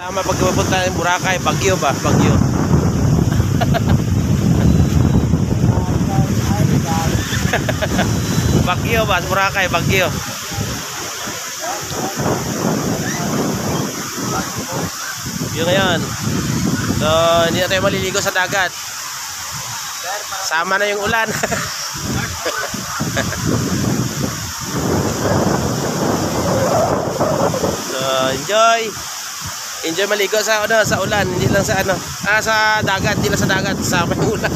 Tama pag pupunta ng Boracay, Baguio ba? Baguio. Baguio ba? Boracay, Baguio. Yun ngayon. So, hindi na tayo maliligo sa dagat. Sama na yung ulan. So, enjoy maligo sa ulan, hindi lang sa sa dagat, hindi lang sa dagat, sama yung ulan.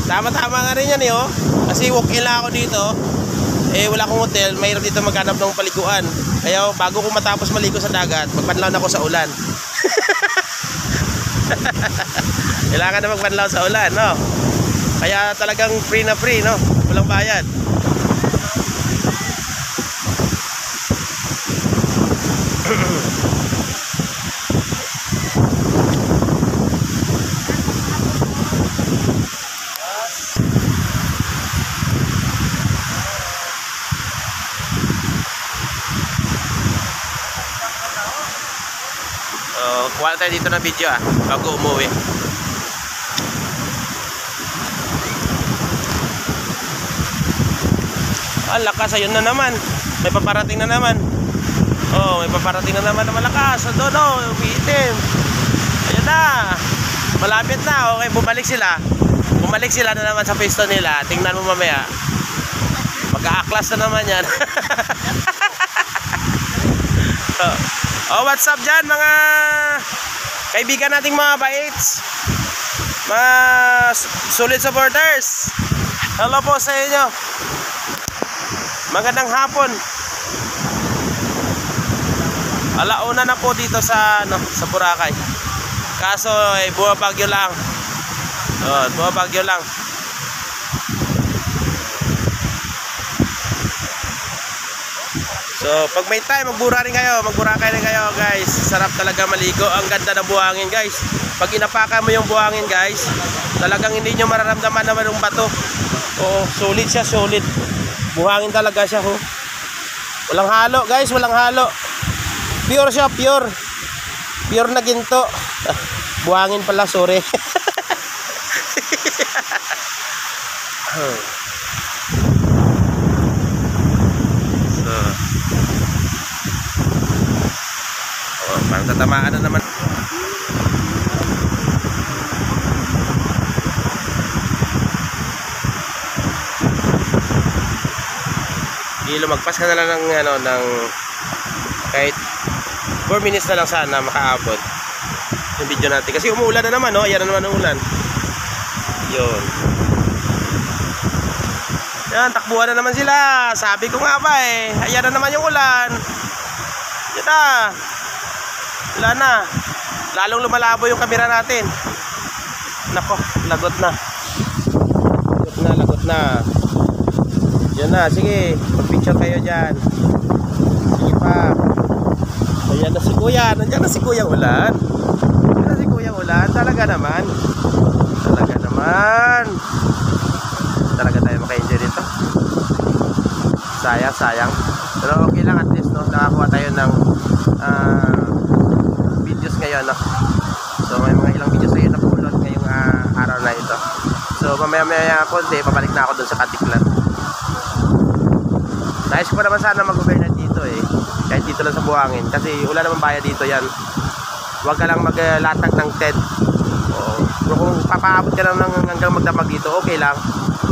Tama-tama nga rin yan oh. Kasi walk-in lang ako dito. Wala akong hotel, mayroon dito maghanap ng paliguan. Kaya bago ko matapos maligo sa dagat, magpanlaw na ako sa ulan. Kailangan na magpanlaw sa ulan, no? Kaya talagang free na free, no? Walang bayad. Kuha tayo dito ng video bago umuwi. Lakas, ayun na naman. May paparating na naman. Oh, may paparating na naman na malakas. Doon, umiitim. Ayun na. Malapit na. Okay, bumalik sila. Bumalik sila na naman sa pwesto nila. Tingnan mo mamaya. Magka-aklas na naman yan. Oh, what's up dyan mga kaibigan nating mga baits, mga solid supporters. Hello po sa inyo. Magandang hapon. Alauna na po dito sa sa Boracay. Kaso bumabagyo lang. Bumabagyo lang. So, pag may time, Boracay rin kayo, guys. Sarap talaga maligo. Ang ganda ng buhangin, guys. Pag inapakan mo yung buhangin, guys, talagang hindi nyo mararamdaman naman yung bato. Oo, solid siya, solid. Buhangin talaga siya, ho. Walang halo, guys, walang halo. Pure siya, pure. Pure na ginto. Buhangin pala, sorry. Parang tatamaan na naman. Lumagpas ka na lang ng kahit 4 minutes na lang sana makaabot yung video natin. Kasi umuulan na naman, no? Ayan na naman ang ulan. Yun. Yan, takbuhan na naman sila. Sabi ko nga ba ayan na naman yung ulan. Yan na. Wala na. Lalong lumalabo yung camera natin. Nako, lagot na. Lagot na. Yan na, sige. Mag-picture kayo dyan. Sige pa. Ayan na si Kuya. Nandiyan na si Kuya Ulan. Nandiyan na si Kuya Ulan. Talaga naman. Talaga naman. Talaga tayo maka-enjoy dito. Sayang. Pero okay lang at least, no? Nakakuha tayo ng videos ngayon, no? So may mga ilang videos tayo napulot ngayong araw na ito. So mamaya konti pabalik na ako doon sa Katiklan. Nais ko pa naman sana mag-overnight dito kahit dito lang sa buhangin, kasi wala naman bayad dito yan. Huwag ka lang maglatag ng tent. Pero kung papaabot ka lang hanggang magdamag dito, okay lang.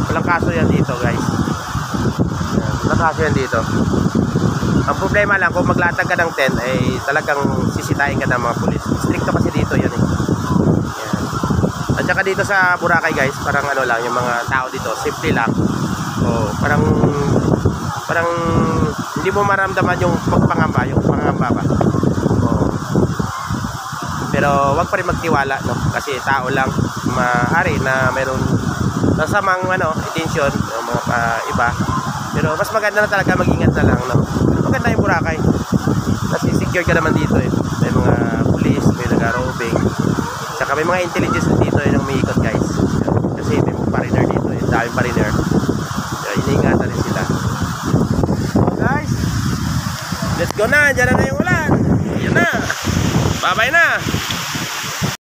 Walang kaso yan dito, guys. Walang kaso yan dito. Ang problema lang, kung maglatag ka ng tent, talagang sisitahin ka ng mga pulis. Stricto kasi dito yan Yan. At saka dito sa Boracay, guys, parang lang, yung mga tao dito, safety lang. Parang hindi mo maramdaman yung pangamba ba. Pero wag pa rin magtiwala, no? Kasi tao lang, maaari na mayroon masamang intention ng mga iba. Pero mas maganda na talaga mag-ingat na lang, no? Maganda yung Boracay. Kasi secure ka naman dito May mga police, may nag-roving. Saka may mga intelligence dito yung umiikot, guys. Kasi may mga pariner dito, yung daming pariner. Kaya iniingatan rin sila. Guys, let's go na. Diyan na yung ulan. Yan na. Bye-bye na.